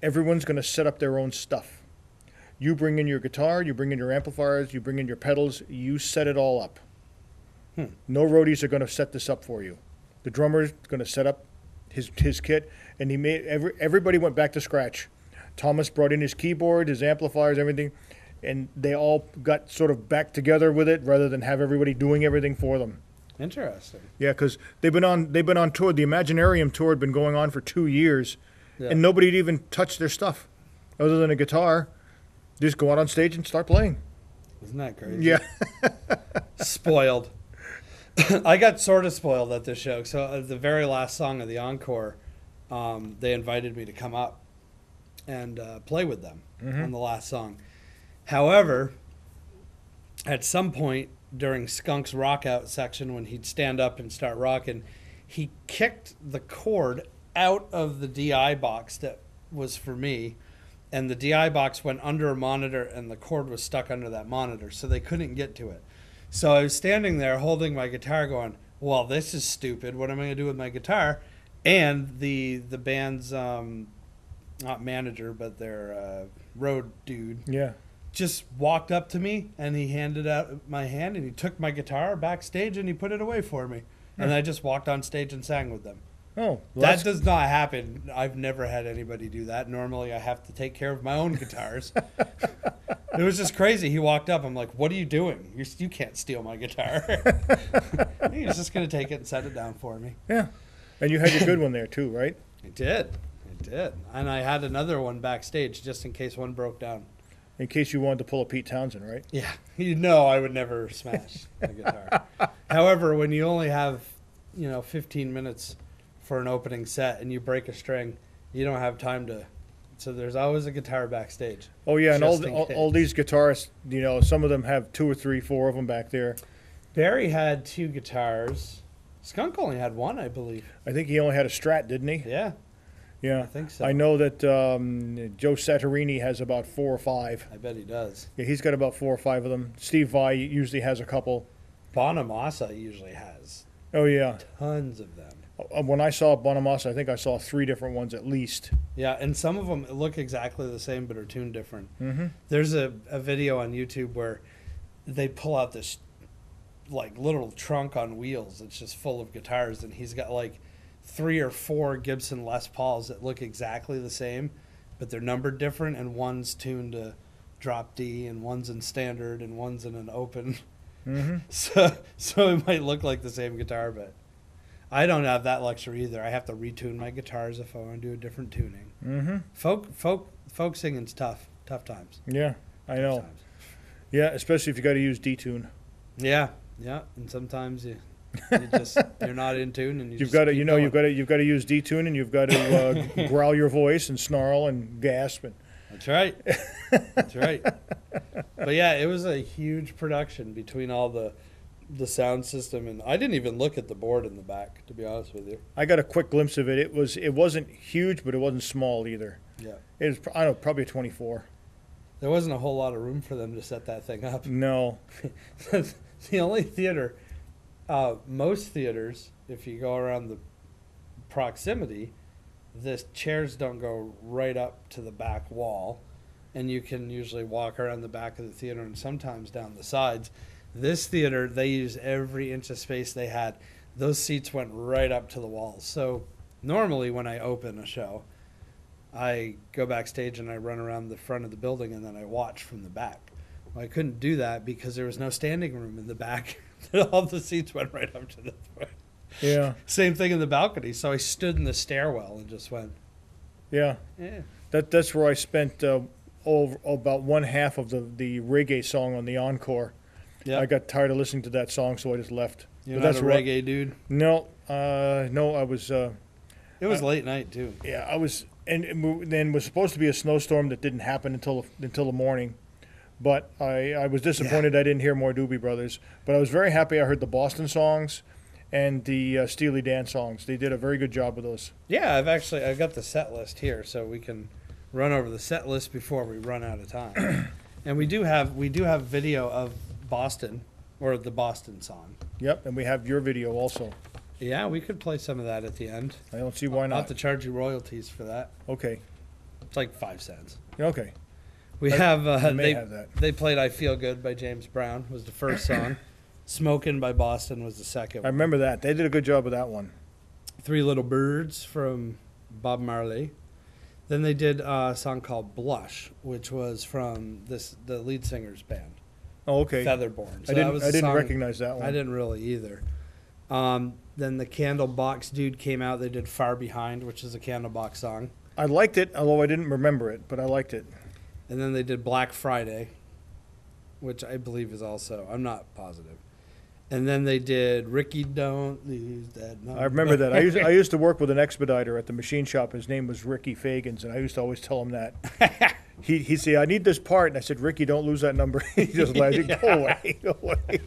Everyone's going to set up their own stuff. You bring in your guitar, you bring in your amplifiers, you bring in your pedals, you set it all up. No roadies are going to set this up for you. The drummer's going to set up his kit, and he made everybody went back to scratch. Thomas brought in his keyboard, his amplifiers, everything, and they all got sort of back together with it rather than have everybody doing everything for them. Interesting. Yeah, because they've been on tour. The Imaginarium tour had been going on for 2 years, Yeah. and nobody had even touched their stuff other than a guitar. Just go out on stage and start playing. Isn't that crazy? Yeah. Spoiled. I got sort of spoiled at this show. So at the very last song of the encore, they invited me to come up and play with them on the last song. However, at some point during Skunk's rock out section, when he'd stand up and start rocking, he kicked the cord out of the DI box that was for me, and the DI box went under a monitor, and the cord was stuck under that monitor, so they couldn't get to it. So I was standing there holding my guitar going, well, this is stupid. What am I going to do with my guitar? And the band's, not manager, but their road dude, Yeah. just walked up to me, and he handed out my hand, and he took my guitar backstage, and he put it away for me. And I just walked on stage and sang with them. Oh, well, That does not happen. I've never had anybody do that. Normally, I have to take care of my own guitars. It was just crazy. He walked up. I'm like, what are you doing? You can't steal my guitar. He was just going to take it and set it down for me. yeah. And you had your good one there too, right? I did. And I had another one backstage just in case one broke down. In case you wanted to pull a Pete Townsend, right? Yeah. You know I would never smash a guitar. However, when you only have, 15 minutes for an opening set and you break a string, you don't have time to. So there's always a guitar backstage. Oh yeah, and just in all case. these guitarists, some of them have 2 or 3, 4 of them back there. Barry had 2 guitars. Skunk only had 1, I believe. I think he only had a Strat, didn't he? Yeah, Yeah. I think so. I know that Joe Satarini has about 4 or 5. I bet he does. Yeah, he's got about 4 or 5 of them. Steve Vai usually has a couple. Bonamassa usually has Oh yeah. tons of them. When I saw Bonamassa, I think I saw 3 different ones at least. Yeah, and some of them look exactly the same but are tuned different. Mm-hmm. There's a video on YouTube where they pull out this like little trunk on wheels. It's just full of guitars, and he's got like 3 or 4 Gibson Les Pauls that look exactly the same, but they're numbered different, and one's tuned to drop D, and one's in standard, and one's in an open. Mm-hmm. So it might look like the same guitar, but I don't have that luxury either. I have to retune my guitars if I want to do a different tuning. Mm-hmm. Folk singing's tough times. Yeah, I know. Tough times. Yeah, especially if you got to use detune. Yeah, and sometimes you're not in tune, and You've got to, you've got to use detune, and you've got to growl your voice and snarl and gasp. And That's right. That's right. But yeah, it was a huge production between all the sound system, and I didn't even look at the board in the back, to be honest with you. I got a quick glimpse of it. It wasn't huge, but it wasn't small either. Yeah. It was, I don't know, probably a 24. There wasn't a whole lot of room for them to set that thing up. No. The only theater, most theaters, if you go around the proximity, the chairs don't go right up to the back wall, and you can usually walk around the back of the theater and sometimes down the sides. This theater, they used every inch of space they had. Those seats went right up to the walls. So normally when I open a show, I go backstage and I run around the front of the building and then I watch from the back. Well, I couldn't do that because there was no standing room in the back. All the seats went right up to the front. Yeah. Same thing in the balcony. So I stood in the stairwell and just went, Yeah. yeah. That's where I spent about one half of the reggae song on the encore. Yeah. I got tired of listening to that song, so I just left. You're But not that's a where reggae dude? No, I was. It was late night, too. Yeah, I was, and then was supposed to be a snowstorm that didn't happen until the morning. but I was disappointed I didn't hear more Doobie Brothers. But I was very happy I heard the Boston songs and the Steely Dan songs. They did a very good job with those. Yeah, I've got the set list here, so we can run over the set list before we run out of time. And we do have video of Boston, or the Boston song. Yep, and we have your video also. Yeah, we could play some of that at the end. I don't see why I'll not. have to charge you royalties for that. Okay. It's like 5 cents. Okay. We I have may have that. They played "I Feel Good" by James Brown was the first song. "Smokin'" by Boston was the second I one. remember that. They did a good job with that one. "Three Little Birds" from Bob Marley. Then they did a song called "Blush," which was from the lead singer's band, Oh, okay. Featherborn. So I that was a didn't song- recognize that one. I didn't really either. Then the Candlebox Dude came out. They did "Far Behind," which is a Candlebox song. I liked it, although I didn't remember it, but I liked it. And then they did "Black Friday," which I believe is also, I'm not positive. And then they did "Ricky Don't Lose That Number." I remember that. I used to work with an expediter at the machine shop. His name was Ricky Fagans, and I used to always tell him that. He'd say, "I need this part," and I said, "Ricky, don't lose that number." He just laughed. He'd go away, go away.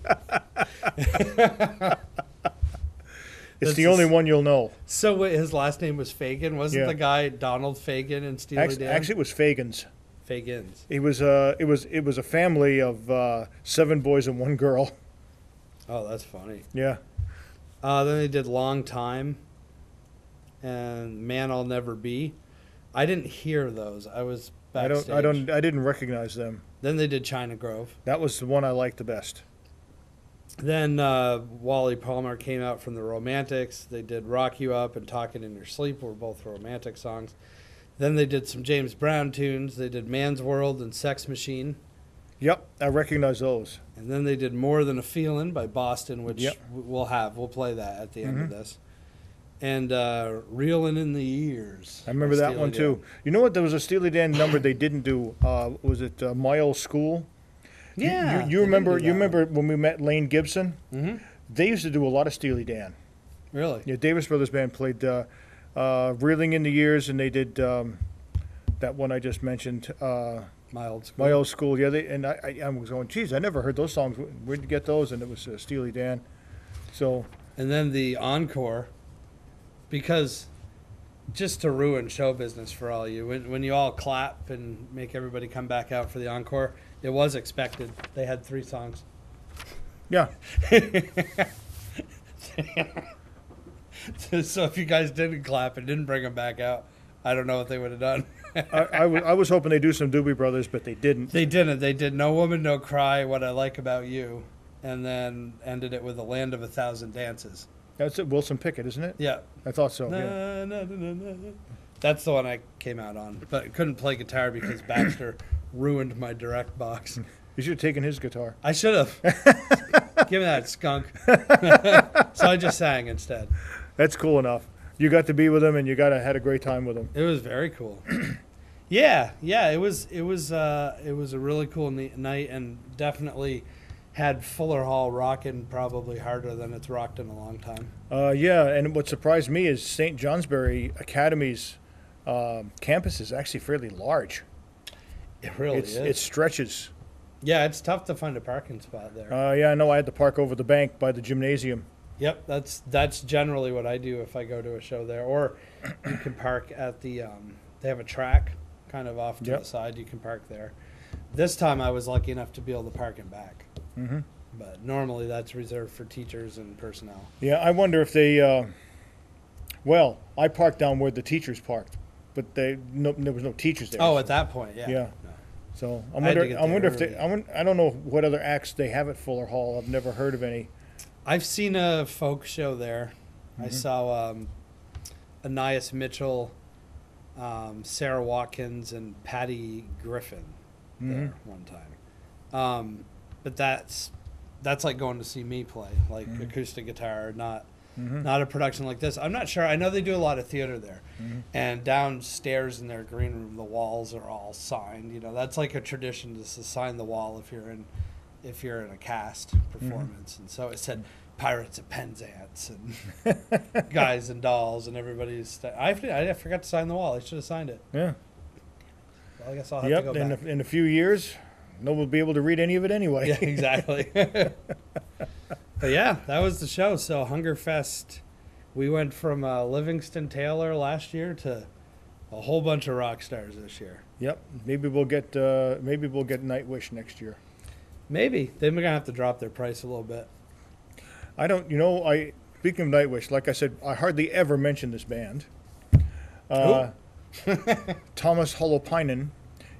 It's the only one you'll know. So wait, his last name was Fagan? Wasn't Yeah. the guy Donald Fagan in Steely Dan? Actually, it was Fagans. Fagans. It was a family of 7 boys and 1 girl. Oh, that's funny. Yeah. Then they did "Long Time" and "Man I'll Never Be." I didn't hear those. I was backstage. I didn't recognize them. Then they did "China Grove." That was the one I liked the best. Then Wally Palmer came out from the Romantics. They did "Rock You Up" and "Talking in Your Sleep" were both romantic songs. Then they did some James Brown tunes. They did "Man's World" and "Sex Machine." Yep, I recognize those. And then they did "More Than a Feelin'" by Boston, which Yep. we'll play that at the end of this. And "Reelin' in the Years." I remember that Steely one Dan. too. You know what? There was a Steely Dan number they didn't do. Was it My Old School? Yeah. You remember? You remember when we met Lane Gibson? Mm-hmm. They used to do a lot of Steely Dan. Really? Yeah, Davis Brothers Band played "Reeling in the Years," and they did that one I just mentioned. My Old School. My Old School. Yeah, I was going, geez, I never heard those songs. Where'd you get those? And it was Steely Dan. So And then the encore, because just to ruin show business for all you, when you all clap and make everybody come back out for the encore, it was expected. They had 3 songs. yeah, So if you guys didn't clap and didn't bring them back out, I don't know what they would have done. I was hoping they'd do some Doobie Brothers, but they didn't. They didn't. They did "No Woman, No Cry," "What I Like About You," and then ended it with "A Land of a Thousand Dances." That's it, Wilson Pickett, isn't it? Yeah. I thought so. Na, Yeah. na, na, na, na. That's the one I came out on, but couldn't play guitar because Baxter ruined my direct box. You should have taken his guitar. I should have. Give me that skunk. So I just sang instead. That's cool enough. You got to be with him, and you had a great time with him. It was very cool. Yeah. It was a really cool night, and definitely had Fuller Hall rocking probably harder than it's rocked in a long time. Yeah, and what surprised me is St. Johnsbury Academy's campus is actually fairly large. It really is. It stretches. Yeah, it's tough to find a parking spot there. Yeah, I know. I had to park over the bank by the gymnasium. Yep, that's generally what I do if I go to a show there. Or you can park at the they have a track kind of off to Yep. the side. You can park there. This time I was lucky enough to be able to park in back. Mm-hmm. But normally that's reserved for teachers and personnel. Yeah, I wonder if they. Well, I parked down where the teachers parked, but there was no teachers there. Oh, at that point, yeah. Yeah. No. So I had to get I wonder if there they. early. I don't know what other acts they have at Fuller Hall. I've never heard of any. I've seen a folk show there. I saw Anais Mitchell, Sarah Watkins, and Patty Griffin there one time. But that's like going to see me play, like acoustic guitar, not a production like this. I'm not sure. I know they do a lot of theater there, and downstairs in their green room, the walls are all signed. You know, that's like a tradition to sign the wall if you're in a cast performance. And so it said Pirates of Penzance and Guys and Dolls and everybody's. I forgot to sign the wall. I should have signed it. Yeah. Well, I guess I'll have Yep. to go back. In a few years, No one will be able to read any of it anyway. Yeah, exactly. But yeah, that was the show. So Hungerfest, we went from Livingston Taylor last year to a whole bunch of rock stars this year. Yep. Maybe we'll get Nightwish next year. Maybe they're gonna have to drop their price a little bit. I don't. Speaking of Nightwish, like I said, I hardly ever mention this band. Thomas Holopainen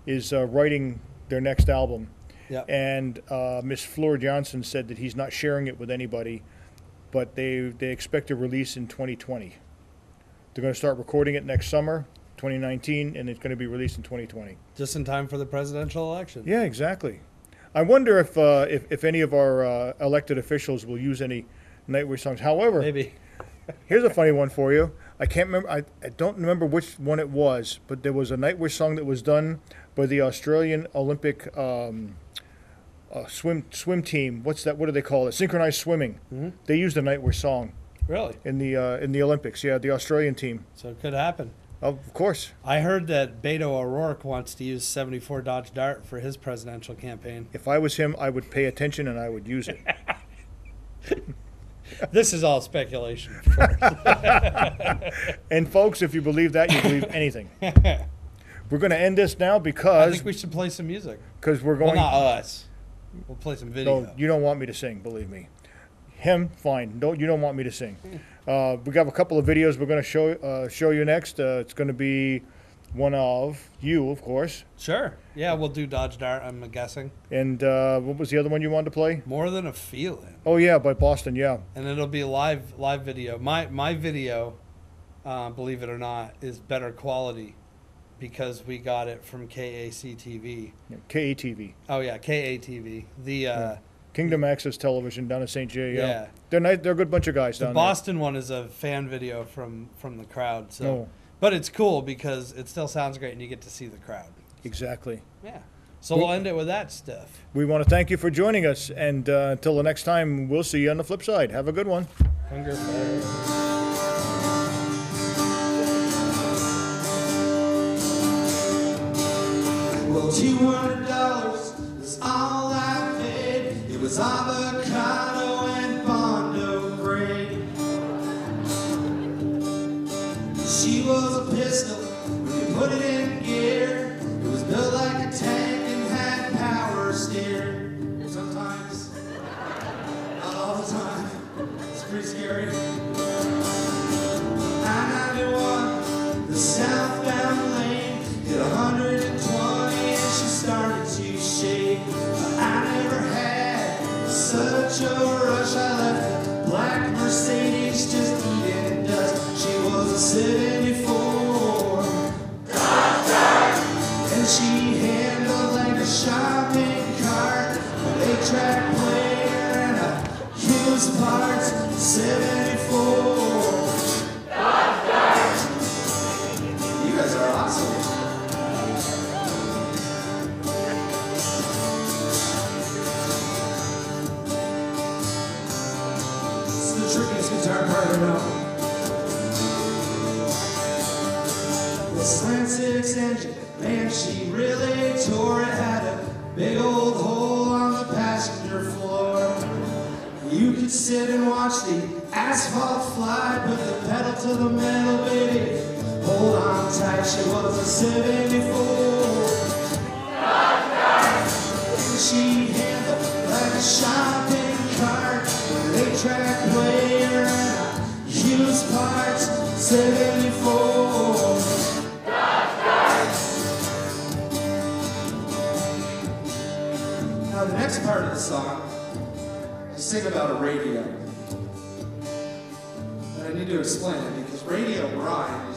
is writing their next album. Yeah. And Miss Fleur Johnson said that he's not sharing it with anybody, but they expect a release in 2020. They're going to start recording it next summer, 2019, and it's going to be released in 2020. Just in time for the presidential election. Yeah, exactly. I wonder if any of our elected officials will use any Nightwish songs. However, Maybe. here's a funny one for you. I can't remember. I don't remember which one it was, but there was a Nightwish song that was done by the Australian Olympic swim team. What's that? What do they call it? Synchronized swimming. Mm-hmm. They used a Nightwish song Really? in the Olympics. Yeah, the Australian team. So it could happen. Of course. I heard that Beto O'Rourke wants to use 74 Dodge Dart for his presidential campaign. If I was him, I would pay attention and I would use it. This is all speculation, of course. And folks, if you believe that, you believe anything. We're going to end this now I because think we should play some music. we're Well, going. not us. We'll play some video. No, you don't want me to sing. Believe me. Him, fine. You don't want me to sing. We got a couple of videos we're going to show you next. It's going to be one of you, of course. Sure. Yeah, we'll do Dodge Dart, I'm guessing. And what was the other one you wanted to play? More Than a Feeling. Oh yeah, by Boston. Yeah. And it'll be live video. My video, believe it or not, is better quality because we got it from KACTV. KATV. Oh yeah, KATV. The Kingdom Access Television down in St. J. yeah. They're nice. They're a good bunch of guys The down Boston one is a fan video from the crowd. So, Oh. but it's cool because it still sounds great and you get to see the crowd. there. Exactly. Yeah. So we'll end it with that stuff. We want to thank you for joining us, and until the next time, we'll see you on the flip side. Have a good one. Hungerfest. Well, $200 is all I paid. It was avocado and Bondo grade. She was a pistol when you put it in gear. It was built like a tank and had power steer. Sometimes, not all the time. It's pretty scary. 991, the southbound lane, hit 120 and she started to shake. I never had such a rush. I left a black Mercedes just eating dust. She was a 74 and she handled like a shopping cart, an 8-track player and a used parts. 74. You guys are awesome. This is the trickiest guitar part I know. The slant 6 engine, man, she really tore it. Had a big old hole on the passenger floor. You could sit and watch the asphalt fly, put the pedal to the metal, baby. Hold on tight, she was a 74. And she handled like a shopping cart, an 8-track player and a used parts. 74. Now the next part of the song, I sing about a radio. But I need to explain it because radio rhymed,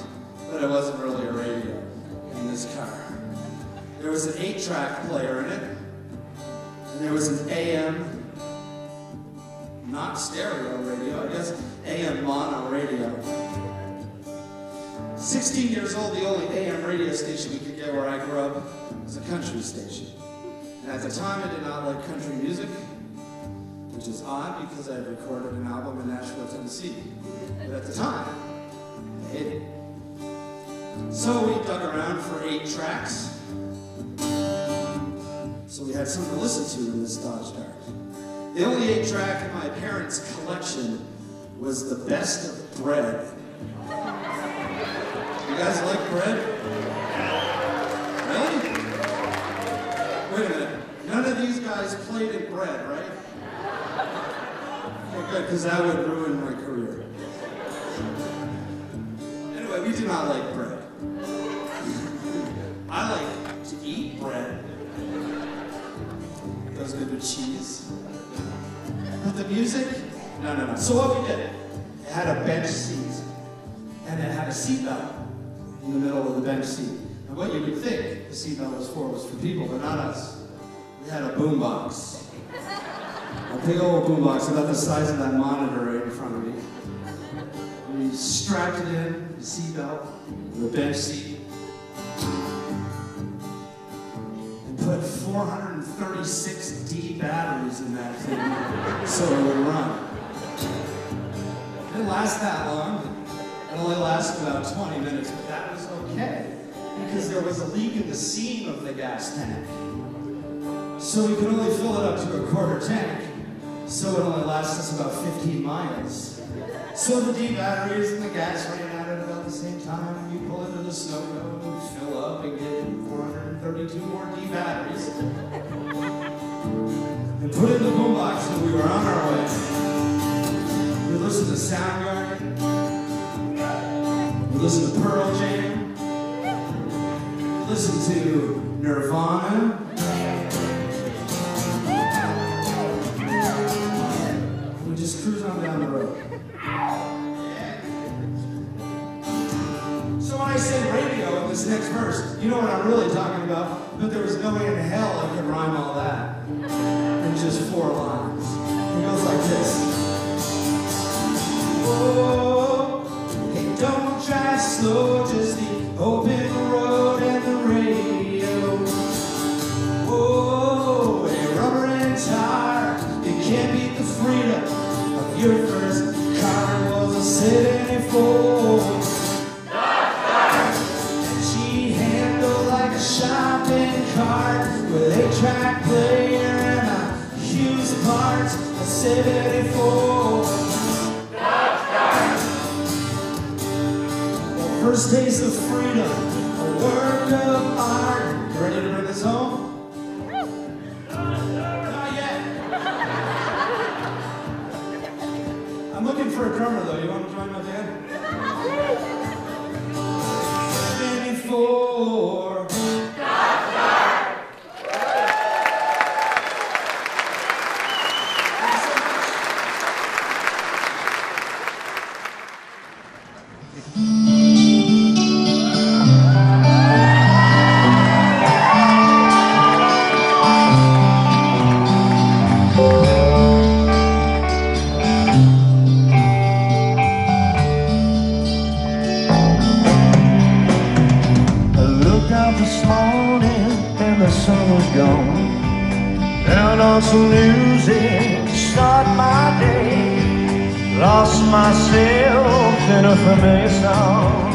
but it wasn't really a radio in this car. There was an 8-track player in it, and there was an AM, not stereo radio, I guess AM mono radio. 16 years old, the only AM radio station we could get where I grew up was a country station. And at the time, I did not like country music, which is odd because I had recorded an album in Nashville, Tennessee. But at the time, I hated it. So we dug around for 8 tracks. so we had something to listen to in this Dodge Dart. The only 8-track in my parents' collection was the best of bread. You guys like bread? Really? Wait a minute. None of these guys played in bread, right? Okay, good, because that would ruin my career. Anyway, we do not like bread. I like to eat bread. Goes good with cheese. But the music? No. So what we did, it had a bench seat. And it had a seatbelt in the middle of the bench seat. And what you would think the seatbelt was for people, but not us. We had a boombox. A big old boombox about the size of that monitor right in front of me. We strapped it in, the seatbelt, the bench seat, and put 436D batteries in that thing so it would run. It didn't last that long. It only lasted about 20 minutes, but that was okay because there was a leak in the seam of the gas tank. So we could only fill it up to a quarter tank, so it only lasts us about 15 miles. So the D batteries and the gas ran out at about the same time, and you pull into the snow cone and fill up and get 432 more D batteries. And put it in the boombox, and we were on our way. We listened to Soundgarden, we listened to Pearl Jam, we listened to Nirvana, just cruise on down the road. So when I say radio in this next verse, you know what I'm really talking about, but there was no way in hell I could rhyme all that in just 4 lines. It goes like this. Whoa, hey, don't drive slow, just the open road and the radio. Whoa, hey, rubber and tire, you can't beat the freedom. Your first car was a 74. And she handled like a shopping cart with 8-track player and a huge parts, a 74. Well, first taste of freedom, a work of art. You ready to bring this home? I'm looking for a drummer though. You want to join my band? 74. Some music to start my day. Lost myself in a familiar song.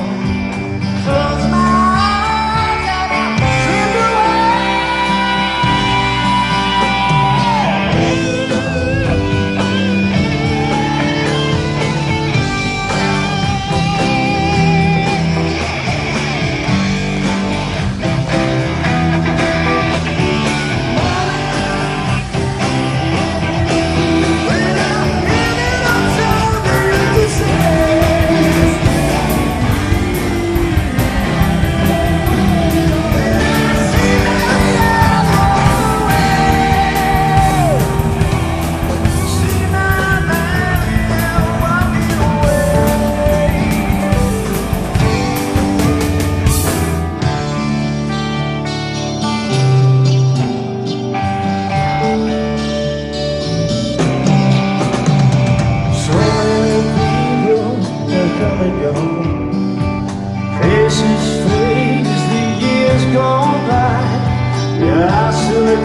Close my eyes and I slip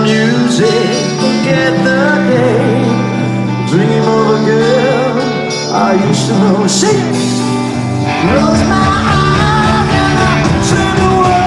music, forget the day. Dream of a girl I used to know. Sing it. Close my eyes and I turn away.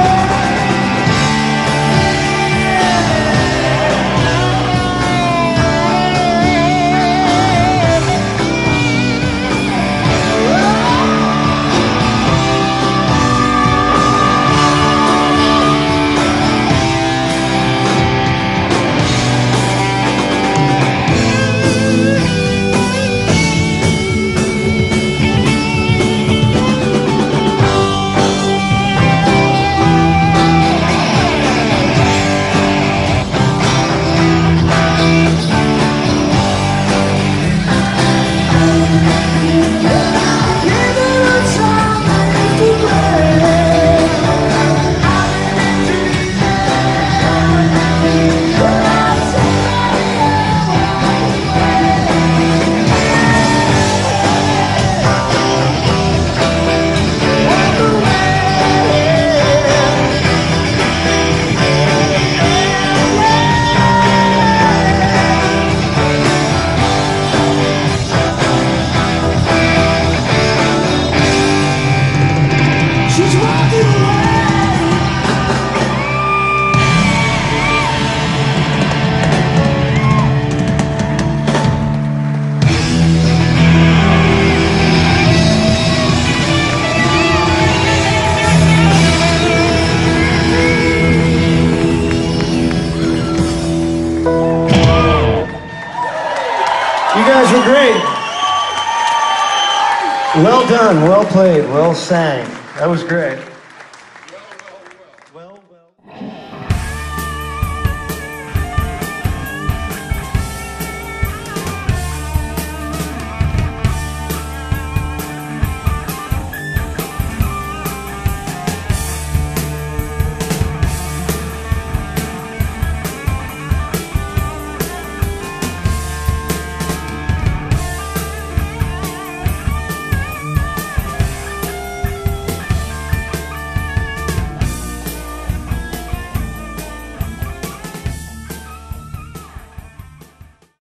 You guys were great. Well done, well played, well sang. That was great.